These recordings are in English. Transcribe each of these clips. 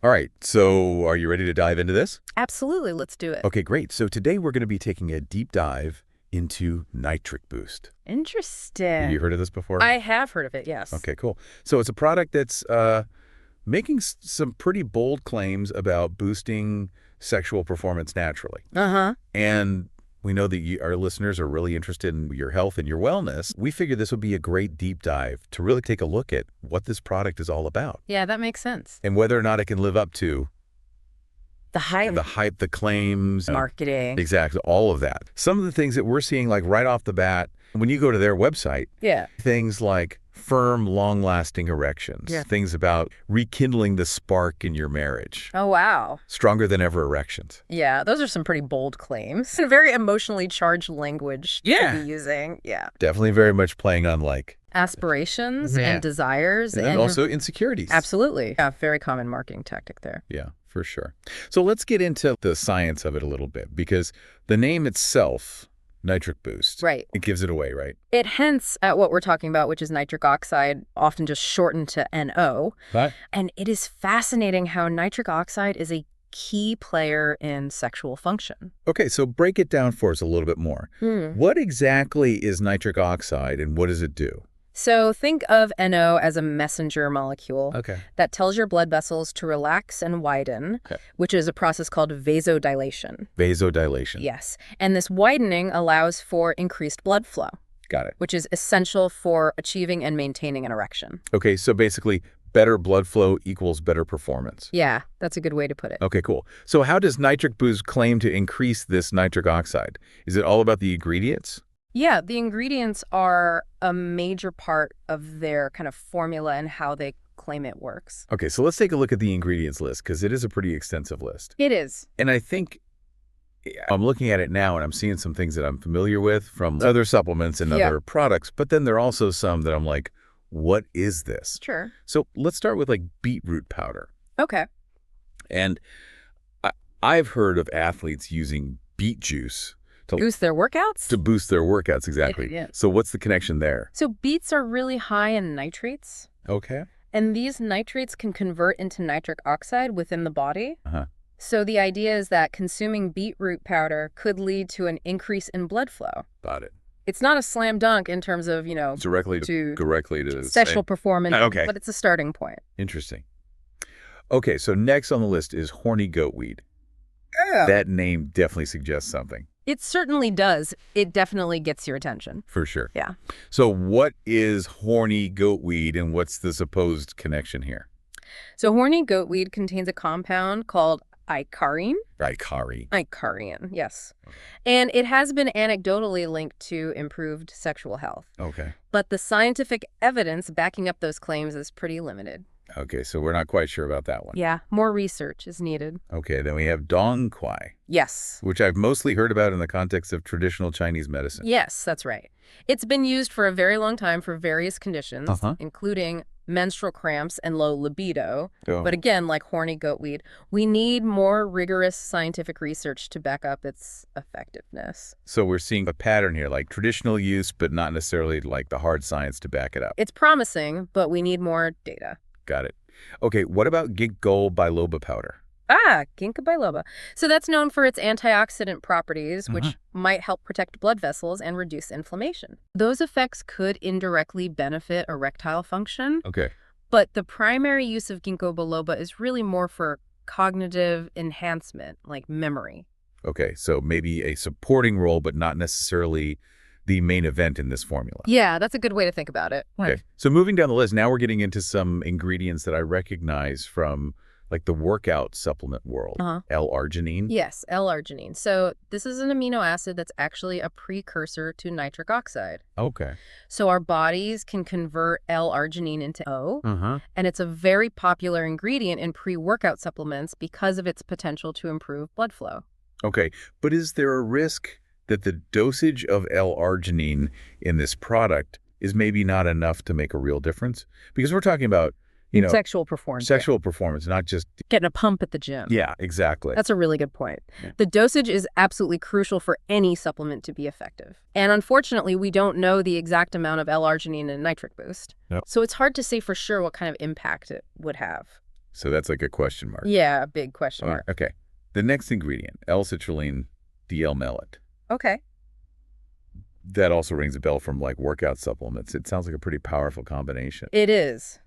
All right, so are you ready to dive into this? Absolutely, let's do it. Okay, great. So today we're going to be taking a deep dive into Nitric Boost. Have you Interesting. heard of this before? I have heard of it, yes. Okay, cool. So it's a product that's making some pretty bold claims about boosting sexual performance naturally. Uh-huh. And we know that our listeners are really interested in your health and your wellness. We figured this would be a great deep dive to really take a look at what this product is all about Yeah, that makes sense. and whether or not it can live up to The hype. the hype, the claims. Marketing. Exactly, all of that. Some of the things that we're seeing, like right off the bat, when you go to their website, Yeah. things like firm, long-lasting erections, Yeah. things about rekindling the spark in your marriage, Oh, wow. stronger than ever erections. Yeah, those are some pretty bold claims. And very emotionally charged language Yeah. to be using. Yeah. Definitely very much playing on like, Aspirations Yeah. and desires. and also insecurities. Absolutely. Yeah, very common marketing tactic there. Yeah, for sure. So let's get into the science of it a little bit, because the name itself, Nitric Boost, Right. it gives it away, right? It hints at what we're talking about, which is nitric oxide, often just shortened to NO. Right. And it is fascinating how nitric oxide is a key player in sexual function. Okay, so break it down for us a little bit more. What exactly is nitric oxide and what does it do? So think of NO as a messenger molecule Okay. that tells your blood vessels to relax and widen, Okay. which is a process called vasodilation. Vasodilation. Yes. And this widening allows for increased blood flow, Got it. which is essential for achieving and maintaining an erection. Okay, so basically better blood flow equals better performance. Yeah, that's a good way to put it. Okay, cool. So how does Nitric Boost claim to increase this nitric oxide? Is it all about the ingredients? Yeah, the ingredients are a major part of their kind of formula and how they claim it works. Okay, so let's take a look at the ingredients list, because it is a pretty extensive list. It is. And I think I'm looking at it now and I'm seeing some things that I'm familiar with from other supplements and Yeah. other products, but then there are also some that I'm like, what is this? Sure. So let's start with like beetroot powder. Okay. And I've heard of athletes using beet juice Boost their workouts? to boost their workouts, exactly. Yeah. So what's the connection there? So beets are really high in nitrates, Okay. and these nitrates can convert into nitric oxide within the body. Uh-huh. So the idea is that consuming beetroot powder could lead to an increase in blood flow. Got it. It's not a slam dunk in terms of, Directly to sexual performance, Okay. but it's a starting point. Interesting. Okay, so next on the list is horny goatweed. That name definitely suggests something. It certainly does. It definitely gets your attention. For sure. Yeah. So what is horny goatweed and what's the supposed connection here? So horny goatweed contains a compound called icarine. Icari. Yes. And it has been anecdotally linked to improved sexual health. Okay. But the scientific evidence backing up those claims is pretty limited. Okay, so we're not quite sure about that one. Yeah, more research is needed. Okay, then we have dong quai, Yes. which I've mostly heard about in the context of traditional Chinese medicine. Yes, that's right. It's been used for a very long time for various conditions, Uh-huh. including menstrual cramps and low libido. Oh. But again, like horny goatweed, we need more rigorous scientific research to back up its effectiveness. So we're seeing a pattern here, like traditional use, but not necessarily like the hard science to back it up. It's promising, but we need more data. Got it. Okay, what about ginkgo biloba powder? Ginkgo biloba. So that's known for its antioxidant properties, which might help protect blood vessels and reduce inflammation. Those effects could indirectly benefit erectile function, Okay. but the primary use of ginkgo biloba is really more for cognitive enhancement, like memory. Okay, so maybe a supporting role, but not necessarily the main event in this formula. Yeah, that's a good way to think about it. Okay, so moving down the list, now we're getting into some ingredients that I recognize from like the workout supplement world. L-arginine. Yes, L-arginine. So this is an amino acid that's actually a precursor to nitric oxide. Okay. So our bodies can convert L-arginine into O, Uh-huh. and it's a very popular ingredient in pre-workout supplements because of its potential to improve blood flow. Okay, but is there a risk that the dosage of L-arginine in this product is maybe not enough to make a real difference? Because we're talking about, you know, Sexual performance. sexual performance, not just... Getting a pump at the gym. Yeah, exactly. That's a really good point. Yeah. The dosage is absolutely crucial for any supplement to be effective. And unfortunately, we don't know the exact amount of L-arginine in Nitric Boost. Yep. So it's hard to say for sure what kind of impact it would have. So that's like a question mark. Yeah, a big question mark. Okay. The next ingredient, L-citrulline D-L-malate. Okay. That also rings a bell from like workout supplements. It sounds like a pretty powerful combination. It is.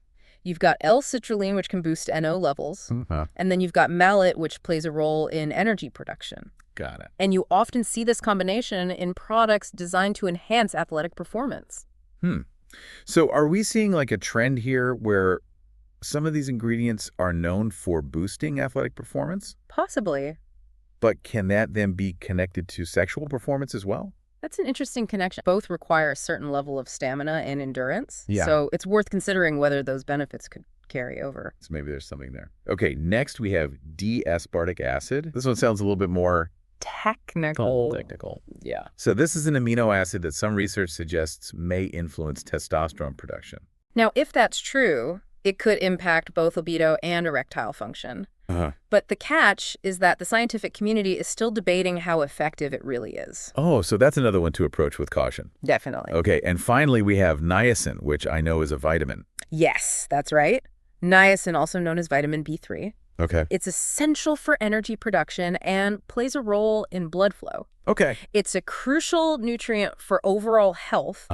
You've got L-citrulline, which can boost NO levels, and then you've got malate, which plays a role in energy production. Got it. And you often see this combination in products designed to enhance athletic performance. So are we seeing like a trend here where some of these ingredients are known for boosting athletic performance? Possibly. But can that then be connected to sexual performance as well? That's an interesting connection. Both require a certain level of stamina and endurance. Yeah. So it's worth considering whether those benefits could carry over. So maybe there's something there. Okay, next we have D-aspartic acid. This one sounds a little bit more Technical. Yeah. So this is an amino acid that some research suggests may influence testosterone production. Now, if that's true, it could impact both libido and erectile function. But the catch is that the scientific community is still debating how effective it really is. Oh, so that's another one to approach with caution. Definitely. Okay, and finally we have niacin, which I know is a vitamin. Yes, that's right. Niacin, also known as vitamin B3. Okay. It's essential for energy production and plays a role in blood flow. Okay. It's a crucial nutrient for overall health,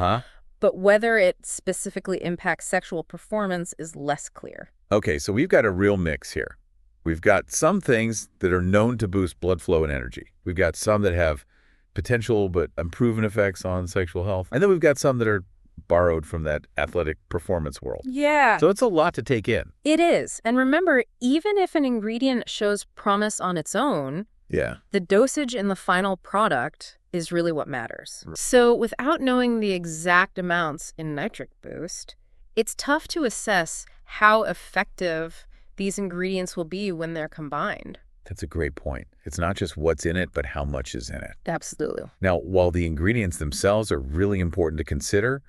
but whether it specifically impacts sexual performance is less clear. Okay, so we've got a real mix here. We've got some things that are known to boost blood flow and energy. We've got some that have potential but unproven effects on sexual health. And then we've got some that are borrowed from that athletic performance world. Yeah. So it's a lot to take in. It is. And remember, even if an ingredient shows promise on its own, the dosage in the final product is really what matters. So without knowing the exact amounts in Nitric Boost, it's tough to assess how effective these ingredients will be when they're combined. That's a great point. It's not just what's in it, but how much is in it. Absolutely. Now, while the ingredients themselves are really important to consider,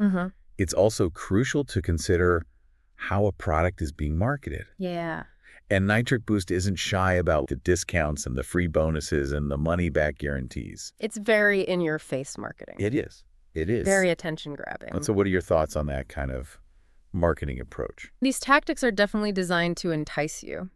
it's also crucial to consider how a product is being marketed. Yeah. And Nitric Boost isn't shy about the discounts and the free bonuses and the money-back guarantees. It's very in-your-face marketing. It is. It is. Very attention-grabbing. So what are your thoughts on that kind of marketing approach? These tactics are definitely designed to entice you.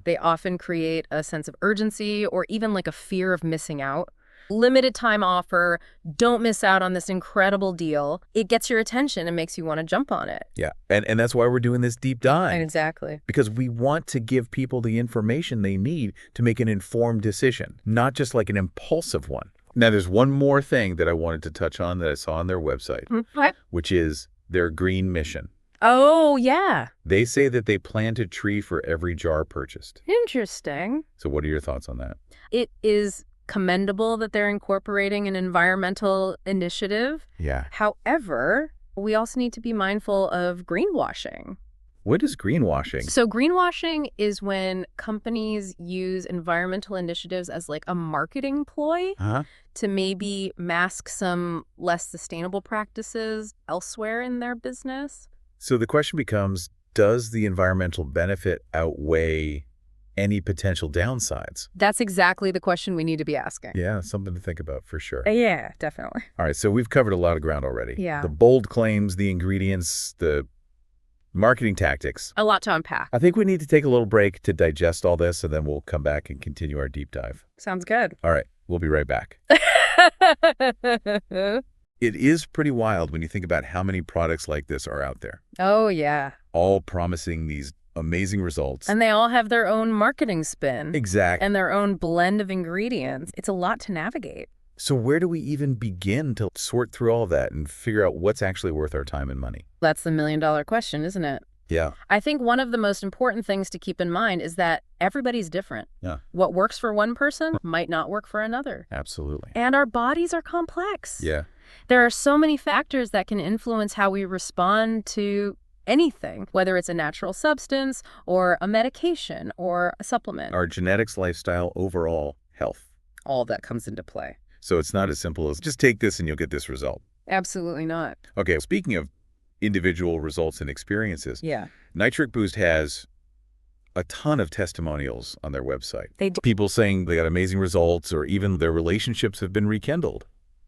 They often create a sense of urgency or even like a fear of missing out. Limited time offer, don't miss out on this incredible deal. It gets your attention and makes you want to jump on it. Yeah, and that's why we're doing this deep dive. Exactly. Because we want to give people the information they need to make an informed decision, not just like an impulsive one. Now, there's one more thing that I wanted to touch on that I saw on their website, which is their green mission. Oh, yeah. They say that they plant a tree for every jar purchased. Interesting. So what are your thoughts on that? It is commendable that they're incorporating an environmental initiative. Yeah. However, we also need to be mindful of greenwashing. What is greenwashing? So greenwashing is when companies use environmental initiatives as like a marketing ploy to maybe mask some less sustainable practices elsewhere in their business. So the question becomes, does the environmental benefit outweigh any potential downsides? That's exactly the question we need to be asking. Yeah, something to think about for sure. Yeah, definitely. All right, so we've covered a lot of ground already. Yeah. The bold claims, the ingredients, the marketing tactics. A lot to unpack. I think we need to take a little break to digest all this, and then we'll come back and continue our deep dive. Sounds good. All right, we'll be right back. It is pretty wild when you think about how many products like this are out there. Oh, yeah. All promising these amazing results. And they all have their own marketing spin. Exactly. And their own blend of ingredients. It's a lot to navigate. So where do we even begin to sort through all of that and figure out what's actually worth our time and money? That's the million-dollar question, isn't it? Yeah. I think one of the most important things to keep in mind is that everybody's different. Yeah. What works for one person might not work for another. Absolutely. And our bodies are complex. Yeah. There are so many factors that can influence how we respond to anything, whether it's a natural substance or a medication or a supplement. Our genetics, lifestyle, overall health. All of that comes into play. So it's not as simple as just take this and you'll get this result. Absolutely not. Okay, speaking of individual results and experiences, Yeah. Nitric Boost has a ton of testimonials on their website. They do. People saying they got amazing results or even their relationships have been rekindled.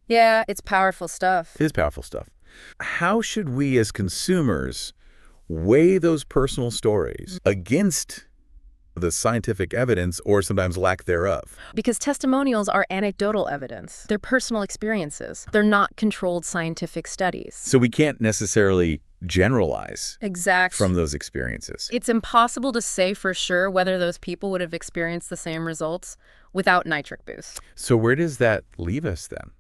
Yeah, it's powerful stuff. It is powerful stuff. How should we as consumers weigh those personal stories against the scientific evidence or sometimes lack thereof. Because testimonials are anecdotal evidence. They're personal experiences. They're not controlled scientific studies. So we can't necessarily generalize from those experiences. It's impossible to say for sure whether those people would have experienced the same results without Nitric Boost. So where does that leave us then?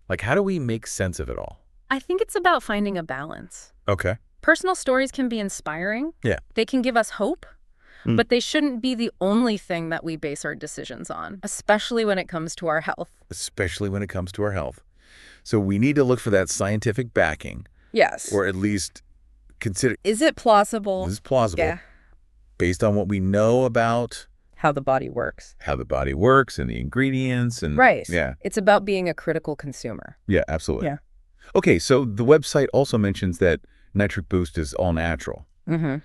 Like, how do we make sense of it all? I think it's about finding a balance. Okay. Personal stories can be inspiring. Yeah. They can give us hope, but they shouldn't be the only thing that we base our decisions on, especially when it comes to our health. Especially when it comes to our health. So we need to look for that scientific backing. Yes. Or at least consider, is it plausible? Is plausible? Yeah. Based on what we know about how the body works. How the body works and the ingredients. And right. Yeah. It's about being a critical consumer. Yeah, absolutely. Yeah. Okay, so the website also mentions that Nitric Boost is all natural. Mm-hmm.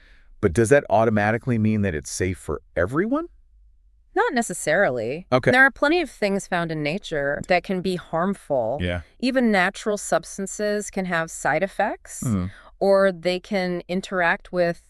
But does that automatically mean that it's safe for everyone? Not necessarily. Okay. There are plenty of things found in nature that can be harmful. Yeah. Even natural substances can have side effects, or they can interact with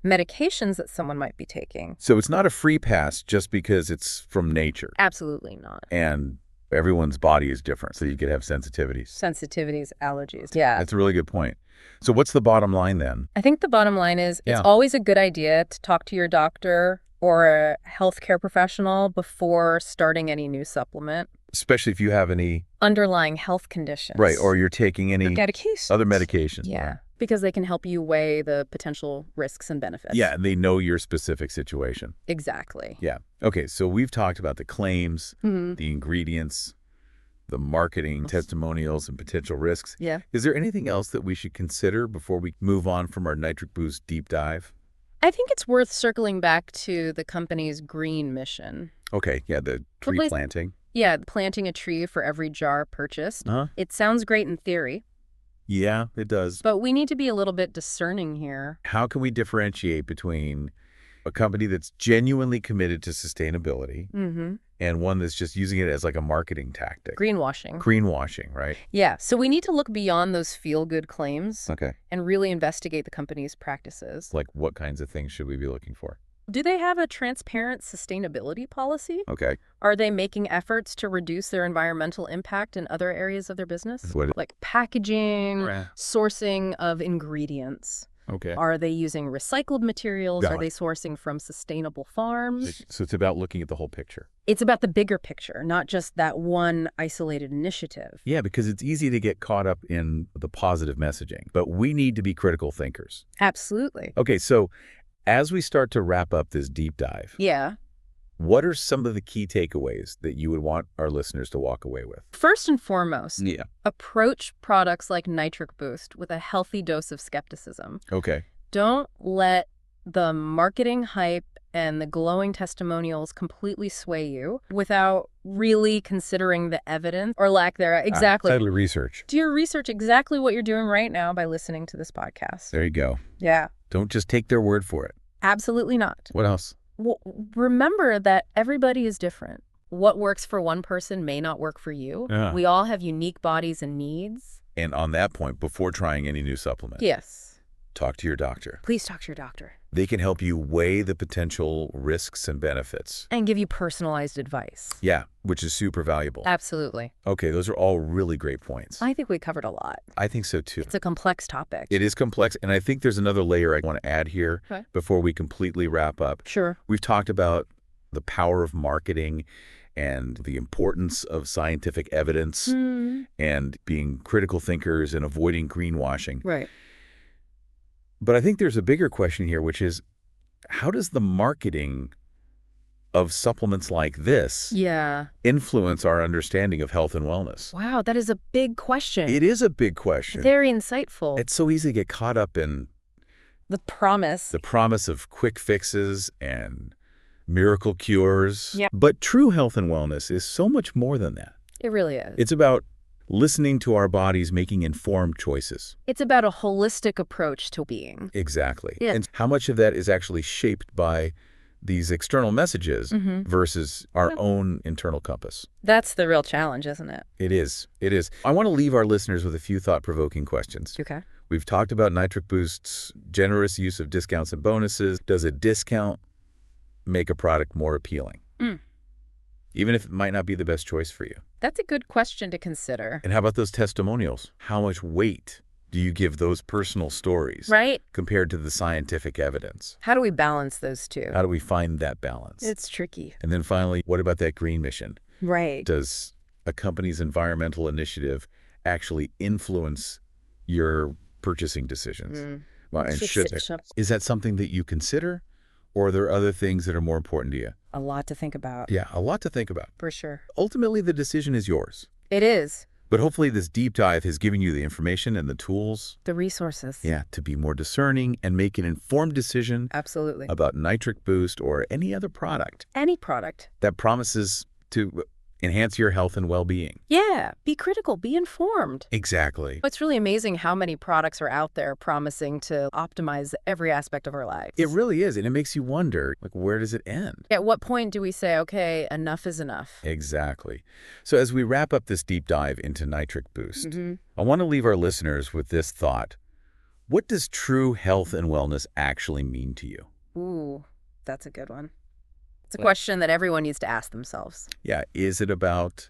medications that someone might be taking. So it's not a free pass just because it's from nature. Absolutely not. And everyone's body is different, so you could have sensitivities. Sensitivities, allergies. Yeah. That's a really good point. So what's the bottom line then? I think the bottom line is it's always a good idea to talk to your doctor or a healthcare professional before starting any new supplement. Especially if you have any underlying health conditions. Right, or you're taking any other medications. Yeah, because they can help you weigh the potential risks and benefits. Yeah, and they know your specific situation. Exactly. Yeah. Okay, so we've talked about the claims, the ingredients, the marketing, testimonials, and potential risks. Yeah. Is there anything else that we should consider before we move on from our Nitric Boost deep dive? I think it's worth circling back to the company's green mission. Okay, yeah, the tree planting. Yeah, planting a tree for every jar purchased. It sounds great in theory. Yeah, it does. But we need to be a little bit discerning here. How can we differentiate between a company that's genuinely committed to sustainability and one that's just using it as like a marketing tactic? Greenwashing. Greenwashing, right? Yeah, so we need to look beyond those feel-good claims and really investigate the company's practices. Like what kinds of things should we be looking for? Do they have a transparent sustainability policy? Okay. Are they making efforts to reduce their environmental impact in other areas of their business? Like packaging, sourcing of ingredients. Okay. Are they using recycled materials? Are they sourcing from sustainable farms? So it's about looking at the whole picture. It's about the bigger picture, not just that one isolated initiative. Yeah, because it's easy to get caught up in the positive messaging, but we need to be critical thinkers. Absolutely. Okay, so as we start to wrap up this deep dive, what are some of the key takeaways that you would want our listeners to walk away with? First and foremost, approach products like Nitric Boost with a healthy dose of skepticism. Okay. Don't let the marketing hype and the glowing testimonials completely sway you without really considering the evidence or lack thereof. Exactly. Research. Do your research exactly what you're doing right now by listening to this podcast. There you go. Yeah. Don't just take their word for it. Absolutely not. What else? Well, remember that everybody is different. What works for one person may not work for you. Yeah. We all have unique bodies and needs. And on that point, before trying any new supplement, talk to your doctor. Please talk to your doctor. They can help you weigh the potential risks and benefits. And give you personalized advice. Yeah, which is super valuable. Absolutely. Okay, those are all really great points. I think we covered a lot. I think so too. It's a complex topic. It is complex, and I think there's another layer I want to add here before we completely wrap up. Sure. We've talked about the power of marketing and the importance of scientific evidence and being critical thinkers and avoiding greenwashing. Right. But I think there's a bigger question here, which is how does the marketing of supplements like this influence our understanding of health and wellness? Wow, that is a big question. It is a big question. Very insightful. It's so easy to get caught up in the promise of quick fixes and miracle cures. Yep. But true health and wellness is so much more than that. It really is. It's about listening to our bodies, making informed choices. It's about a holistic approach to being. Exactly. Yeah. And how much of that is actually shaped by these external messages versus our own internal compass. That's the real challenge, isn't it? It is. It is. I want to leave our listeners with a few thought-provoking questions. Okay. We've talked about Nitric Boost's generous use of discounts and bonuses. Does a discount make a product more appealing? Even if it might not be the best choice for you. That's a good question to consider. And how about those testimonials? How much weight do you give those personal stories Right. compared to the scientific evidence? How do we balance those two? How do we find that balance? It's tricky. And then finally, what about that green mission? Right. Does a company's environmental initiative actually influence your purchasing decisions? Well, and is that something that you consider? Or are there other things that are more important to you? A lot to think about. Yeah, a lot to think about. For sure. Ultimately, the decision is yours. It is. But hopefully this deep dive has given you the information and the tools. The resources. Yeah, to be more discerning and make an informed decision. Absolutely. About Nitric Boost or any other product. Any product. That promises to enhance your health and well-being. Yeah, be critical, be informed. Exactly. It's really amazing how many products are out there promising to optimize every aspect of our lives. It really is, and it makes you wonder, like, where does it end? At what point do we say, okay, enough is enough? Exactly. So as we wrap up this deep dive into Nitric Boost, I want to leave our listeners with this thought. What does true health and wellness actually mean to you? Ooh, that's a good one. It's a question that everyone needs to ask themselves. Yeah. Is it about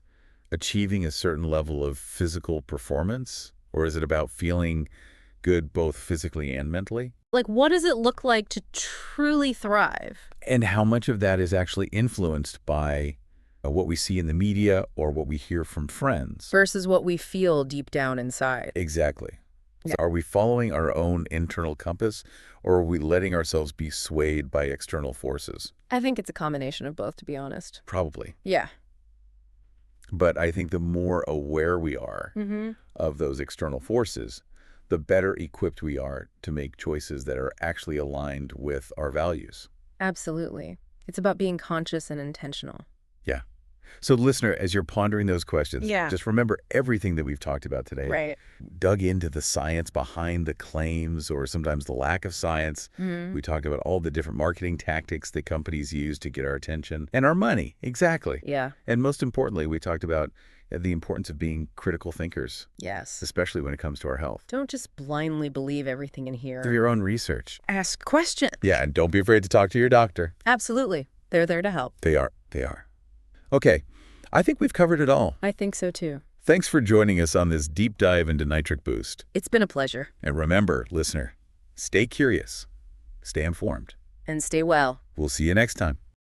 achieving a certain level of physical performance? Or is it about feeling good both physically and mentally? Like, what does it look like to truly thrive? And how much of that is actually influenced by what we see in the media or what we hear from friends? Versus what we feel deep down inside. Exactly. Yeah. So are we following our own internal compass, or are we letting ourselves be swayed by external forces? I think it's a combination of both, to be honest. Probably. Yeah. But I think the more aware we are of those external forces, the better equipped we are to make choices that are actually aligned with our values. Absolutely. It's about being conscious and intentional. Yeah. So listener, as you're pondering those questions, Yeah. just remember everything that we've talked about today. Right. Dug into the science behind the claims or sometimes the lack of science. We talked about all the different marketing tactics that companies use to get our attention and our money. Exactly. Yeah. And most importantly, we talked about the importance of being critical thinkers, Yes. especially when it comes to our health. Don't just blindly believe everything in here. Do your own research. Ask questions. Yeah, and don't be afraid to talk to your doctor. Absolutely. They're there to help. They are. They are. Okay. I think we've covered it all. I think so too. Thanks for joining us on this deep dive into Nitric Boost. It's been a pleasure. And remember, listener, stay curious, stay informed. And stay well. We'll see you next time.